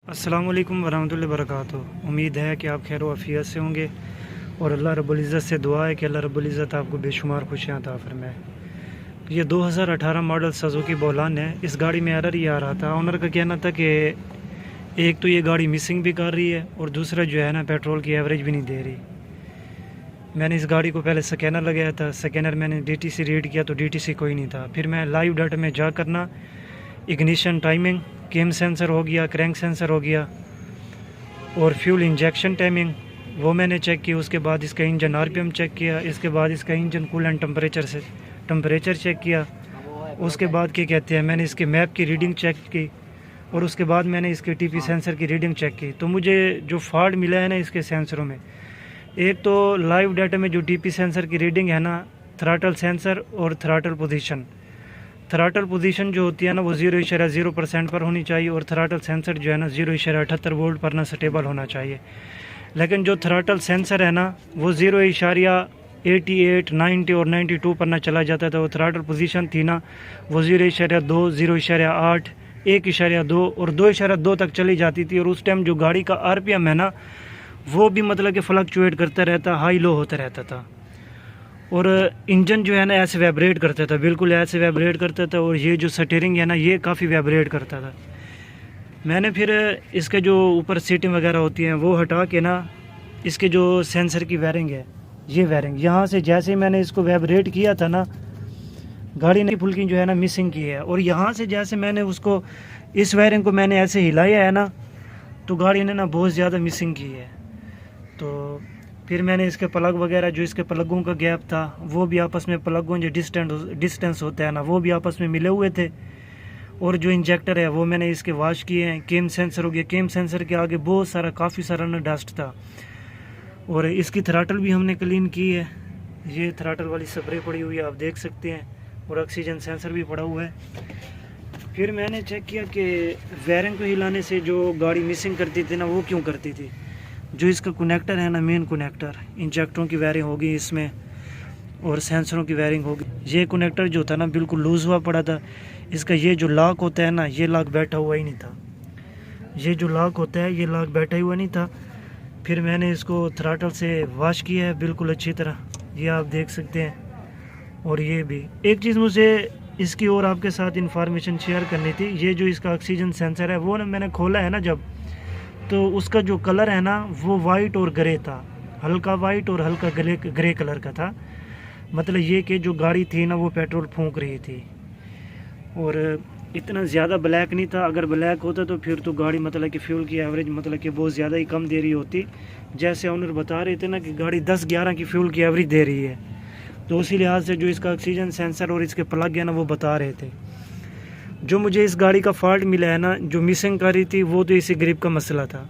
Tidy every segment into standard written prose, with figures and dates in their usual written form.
अस्सलाम वालेकुम वरहमतुल्लाहि वबरकातुहू। उम्मीद है कि आप खैर आफियत से होंगे और अल्लाह रब्बुल इज़्ज़त से दुआ है कि अल्लाह रब्बुल इज़्ज़त आपको बेशुमार खुशियाँ अता फरमाए। ये 2018 मॉडल सुज़ुकी बोलान है। इस गाड़ी में एरर ये आ रहा था, ओनर का कहना था कि एक तो ये गाड़ी मिसिंग भी कर रही है और दूसरा जो है ना पेट्रोल की एवरेज भी नहीं दे रही। मैंने इस गाड़ी को पहले स्कैनर लगाया था, स्कैनर मैंने DTC रीड किया तो DTC कोई नहीं था। फिर मैं लाइव डाटा में जा करना इग्निशन टाइमिंग, केम सेंसर हो गया, क्रैंक सेंसर हो गया और फ्यूल इंजेक्शन टाइमिंग वो मैंने चेक की। उसके बाद इसका इंजन RPM चेक किया, इसके बाद इसका इंजन कूलेंट टेम्परेचर चेक किया। उसके बाद क्या कहते हैं मैंने इसके मैप की रीडिंग चेक की और उसके बाद मैंने इसके TP सेंसर की रीडिंग चेक की। तो मुझे जो फॉल्ट मिला है ना इसके सेंसरों में, एक तो लाइव डाटा में जो TP सेंसर की रीडिंग है ना, थ्रॉटल सेंसर और थ्रॉटल पोजीशन जो होती है ना वो 0.0% पर होनी चाहिए और थ्रॉटल सेंसर जो है ना 0.78 वोल्ट पर ना स्टेबल होना चाहिए। लेकिन जो थ्रॉटल सेंसर है ना वो 0.88, 90 और 92 पर ना चला जाता था। वो थ्रॉटल पोजीशन थी ना वो 0.2, 0.8, 1.2 और 2.2 तक चली जाती थी। और उस टाइम जो गाड़ी का RPM है ना वो भी मतलब कि फ्लक्चुएट करता रहता, हाई लो होता रहता था। और इंजन जो है ना ऐसे वाइब्रेट करता था, बिल्कुल ऐसे वाइब्रेट करता था। और ये जो स्टीयरिंग है ना ये काफ़ी वाइब्रेट करता था। मैंने फिर इसके जो ऊपर सीटिंग वगैरह होती हैं वो हटा के ना इसके जो सेंसर की वायरिंग है, ये वायरिंग यहाँ से जैसे ही मैंने इसको वाइब्रेट किया था ना, गाड़ी ने फुल्की जो है ना मिसिंग की है। और यहाँ से जैसे मैंने उसको इस वायरिंग को मैंने ऐसे हिलाया है ना तो गाड़ी ने ना बहुत ज़्यादा मिसिंग की है। तो फिर मैंने इसके प्लग वगैरह जो इसके प्लगों का गैप था वो भी आपस में, प्लगों जो डिस्टेंस होता है ना वो भी आपस में मिले हुए थे। और जो इंजेक्टर है वो मैंने इसके वॉश किए हैं। केम सेंसर हो गया, केम सेंसर के आगे बहुत सारा काफ़ी सारा ना डस्ट था। और इसकी थ्रॉटल भी हमने क्लीन की है, ये थ्रॉटल वाली स्प्रे पड़ी हुई है आप देख सकते हैं। और ऑक्सीजन सेंसर भी पड़ा हुआ है। फिर मैंने चेक किया कि वायरिंग को हिलाने से जो गाड़ी मिसिंग करती थी ना वो क्यों करती थी। जो इसका कनेक्टर है ना, मेन कनेक्टर, इंजेक्टरों की वायरिंग होगी इसमें और सेंसरों की वायरिंग होगी। ये कनेक्टर जो था ना बिल्कुल लूज़ हुआ पड़ा था। इसका ये जो लॉक होता है ना ये लॉक बैठा हुआ ही नहीं था, ये जो लॉक होता है ये लॉक बैठा हुआ नहीं था। फिर मैंने इसको थ्रॉटल से वॉश किया है बिल्कुल अच्छी तरह, ये आप देख सकते हैं। और ये भी एक चीज़ मुझे इसकी और आपके साथ इंफॉर्मेशन शेयर करनी थी। ये जो इसका ऑक्सीजन सेंसर है वो ना मैंने खोला है ना जब, तो उसका जो कलर है ना वो वाइट और ग्रे था, हल्का वाइट और हल्का ग्रे कलर का था। मतलब ये कि जो गाड़ी थी ना वो पेट्रोल फूंक रही थी। और इतना ज़्यादा ब्लैक नहीं था, अगर ब्लैक होता तो फिर तो गाड़ी मतलब कि फ्यूल की एवरेज मतलब कि बहुत ज़्यादा ही कम दे रही होती। जैसे ऑनर बता रहे थे ना कि गाड़ी 10-11 की फ्यूल की एवरेज दे रही है। तो उसी लिहाज से जो इसका ऑक्सीजन सेंसर और इसके प्लग है ना वो बता रहे थे। जो मुझे इस गाड़ी का फॉल्ट मिला है ना, जो मिसिंग कर रही थी वो तो इसी ग्रिप का मसला था।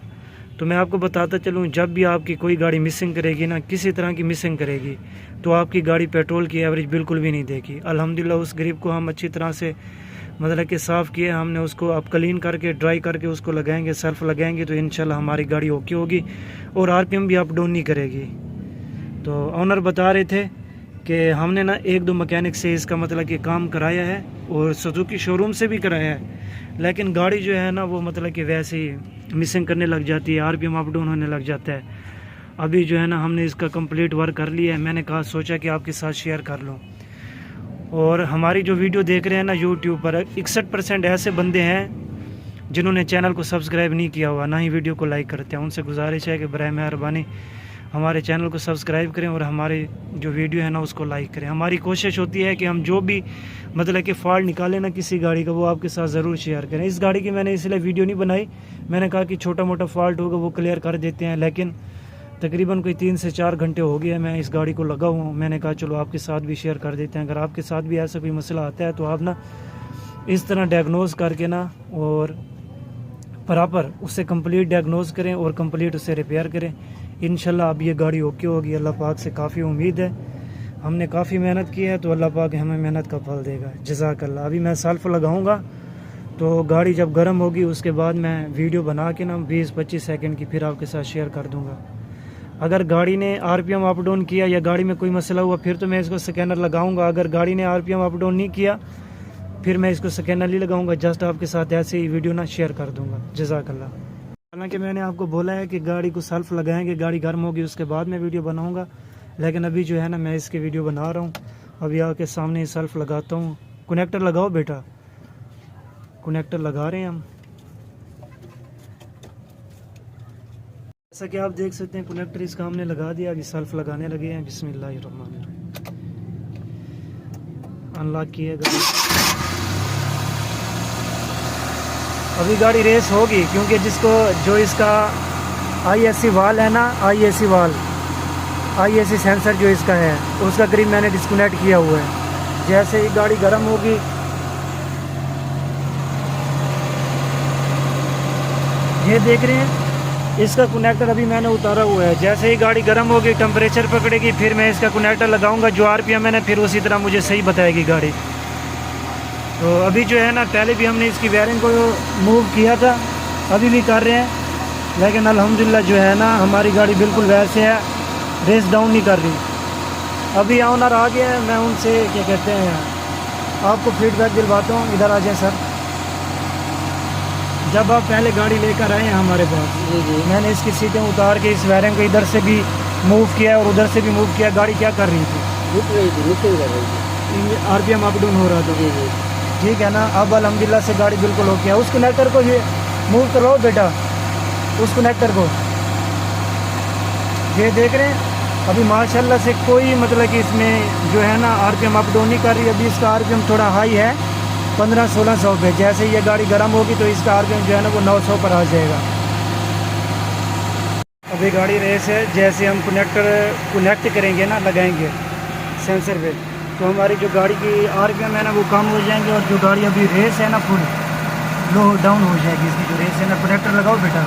तो मैं आपको बताता चलूँ, जब भी आपकी कोई गाड़ी मिसिंग करेगी ना, किसी तरह की मिसिंग करेगी तो आपकी गाड़ी पेट्रोल की एवरेज बिल्कुल भी नहीं देगी। अल्हम्दुलिल्लाह उस ग्रिप को हम अच्छी तरह से मतलब कि साफ़ किए हमने, उसको अब क्लीन करके ड्राई करके उसको लगाएंगे, सर्फ लगाएंगे तो इंशाल्लाह हमारी गाड़ी ओके होगी और RPM भी अप डाउन नहीं करेगी। तो ऑनर बता रहे थे कि हमने ना 1-2 मैकेनिक से इसका मतलब कि काम कराया है और सुजुकी शोरूम से भी कराया है, लेकिन गाड़ी जो है ना वो मतलब कि वैसे ही मिसिंग करने लग जाती है, RPM अप डाउन होने लग जाता है। अभी जो है ना हमने इसका कंप्लीट वर्क कर लिया है। मैंने कहा सोचा कि आपके साथ शेयर कर लूँ। और हमारी जो वीडियो देख रहे हैं ना यूट्यूब पर 61% ऐसे बंदे हैं जिन्होंने चैनल को सब्सक्राइब नहीं किया हुआ, ना ही वीडियो को लाइक करते हैं। उनसे गुजारिश है कि बराए मेहरबानी हमारे चैनल को सब्सक्राइब करें और हमारे जो वीडियो है ना उसको लाइक करें। हमारी कोशिश होती है कि हम जो भी मतलब कि फॉल्ट निकालें ना किसी गाड़ी का वो आपके साथ ज़रूर शेयर करें। इस गाड़ी की मैंने इसलिए वीडियो नहीं बनाई, मैंने कहा कि छोटा मोटा फॉल्ट होगा वो क्लियर कर देते हैं। लेकिन तकरीबन कोई 3 से 4 घंटे हो गए मैं इस गाड़ी को लगा हुआ हूँ। मैंने कहा चलो आपके साथ भी शेयर कर देते हैं। अगर आपके साथ भी ऐसा कोई मसला आता है तो आप ना इस तरह डायग्नोज करके ना और प्रॉपर उससे कंप्लीट डायग्नोज करें और कंप्लीट उससे रिपेयर करें। इंशाल्लाह अब ये गाड़ी ओके होगी। अल्लाह पाक से काफ़ी उम्मीद है, हमने काफ़ी मेहनत की है तो अल्लाह पाक हमें मेहनत का फल देगा। जज़ाकल्लाह। अभी मैं सल्फ लगाऊंगा तो गाड़ी जब गर्म होगी उसके बाद मैं वीडियो बना के ना 20-25 सेकंड की फिर आपके साथ शेयर कर दूंगा। अगर गाड़ी ने RPM अप डाउन किया या गाड़ी में कोई मसला हुआ फिर तो मैं इसको स्कैनर लगाऊंगा। अगर गाड़ी ने RPM अप डाउन नहीं किया फिर मैं इसको स्कैनर नहीं लगाऊंगा, जस्ट आपके साथ ऐसे ही वीडियो ना शेयर कर दूंगा। जज़ाकल्लाह। हालांकि मैंने आपको बोला है कि गाड़ी को सेल्फ लगाएंगे, गाड़ी गर्म होगी उसके बाद मैं वीडियो बनाऊंगा, लेकिन अभी जो है ना मैं इसकी वीडियो बना रहा हूँ। अभी आके सामने ही सेल्फ लगाता हूँ। कनेक्टर लगाओ बेटा, कनेक्टर लगा रहे हैं हम। जैसा कि आप देख सकते हैं कनेक्टर इसका हमने लगा दिया, अभी सेल्फ लगाने लगे हैं। बिस्मिल्लाहिर्रहमानिर्रहीम। अनलॉक किएगा। अभी गाड़ी रेस होगी क्योंकि जो इसका ISC वाल है ना, ISC वाल, ISC सेंसर जो इसका है उसका करीब मैंने डिस्कनेक्ट किया हुआ है। जैसे ही गाड़ी गर्म होगी, ये देख रहे हैं इसका कनेक्टर अभी मैंने उतारा हुआ है। जैसे ही गाड़ी गर्म होगी, टेम्परेचर पकड़ेगी, फिर मैं इसका कनेक्टर लगाऊंगा। जो RPM है फिर उसी तरह मुझे सही बताएगी गाड़ी। तो अभी जो है ना पहले भी हमने इसकी वायरिंग को मूव किया था, अभी भी कर रहे हैं, लेकिन अल्हम्दुलिल्लाह जो है ना हमारी गाड़ी बिल्कुल वैसे है, रेस डाउन नहीं कर रही। अभी ऑनर आ गया है, मैं उनसे क्या कहते हैं आपको फीडबैक दिलवाता हूँ। इधर आ जाए सर। जब आप पहले गाड़ी लेकर आए हैं हमारे पास, जी मैंने इसकी सीटें उतार के इस वायरिंग को इधर से भी मूव किया और उधर से भी मूव किया। गाड़ी क्या कर रही थी? रुक रही थी, नीचे कर रही थी, RPM अप डाउन हो रहा था। जी जी ठीक है ना। अब अल्हम्दुलिल्लाह से गाड़ी बिल्कुल ओके है। उस कनेक्टर को ये मूव करवाओ बेटा, उस कनेक्टर को। ये देख रहे हैं अभी माशाल्लाह से कोई मतलब कि इसमें जो है ना RPM अप डाउन नहीं कर रही। अभी इसका RPM थोड़ा हाई है, 1500-1600 पे। जैसे ये गाड़ी गर्म होगी तो इसका RPM जो है ना वो 900 पर आ जाएगा। अभी गाड़ी रेस है। जैसे हम कनेक्ट करेंगे ना, लगाएंगे सेंसर पे, तो हमारी जो गाड़ी की RPM है ना वो कम हो जाएंगे, और जो गाड़ी अभी रेस है ना फुल लो डाउन हो जाएगी। इसकी जो रेस है ना, कनेक्टर लगाओ बेटा।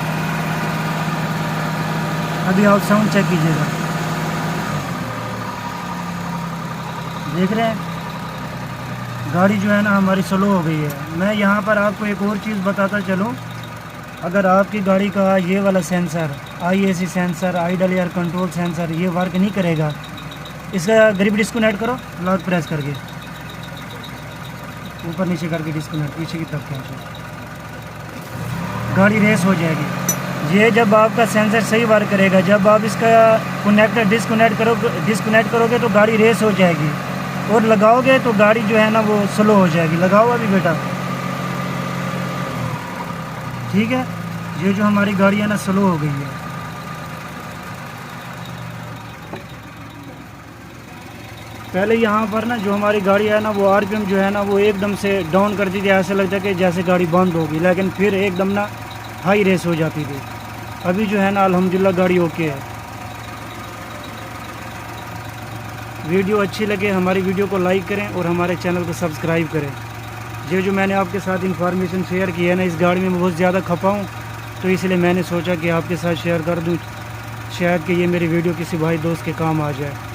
अभी आप साउंड चेक कीजिएगा, देख रहे हैं गाड़ी जो है ना हमारी स्लो हो गई है। मैं यहाँ पर आपको एक और चीज़ बताता चलूँ, अगर आपकी गाड़ी का ये वाला sensor, ISC sensor, idle air control sensor, ये वर्क नहीं करेगा, इसका ग्रिप डिस्कनेक्ट करो, लॉक प्रेस करके ऊपर नीचे करके डिस्कनेक्ट, पीछे की तरफ खींचो, गाड़ी रेस हो जाएगी। ये जब आपका सेंसर सही वर्क करेगा, जब आप इसका कनेक्टर डिस्कनेक्ट करोगे तो गाड़ी रेस हो जाएगी, और लगाओगे तो गाड़ी जो है ना वो स्लो हो जाएगी। लगाओ अभी बेटा, ठीक है। ये जो हमारी गाड़ी है ना स्लो हो गई है। पहले यहाँ पर ना जो हमारी गाड़ी है ना वो RPM जो है ना वो एकदम से डाउन करती थी, ऐसा लगता कि जैसे गाड़ी बंद होगी, लेकिन फिर एकदम ना हाई रेस हो जाती थी। अभी जो है ना अल्हम्दुलिल्लाह गाड़ी ओके है। वीडियो अच्छी लगे हमारी वीडियो को लाइक करें और हमारे चैनल को सब्सक्राइब करें। ये जो मैंने आपके साथ इन्फॉर्मेशन शेयर की है ना, इस गाड़ी में मैं बहुत ज़्यादा खपा हूँ, तो इसलिए मैंने सोचा कि आपके साथ शेयर कर दूँ, शायद कि ये मेरी वीडियो किसी भाई दोस्त के काम आ जाए।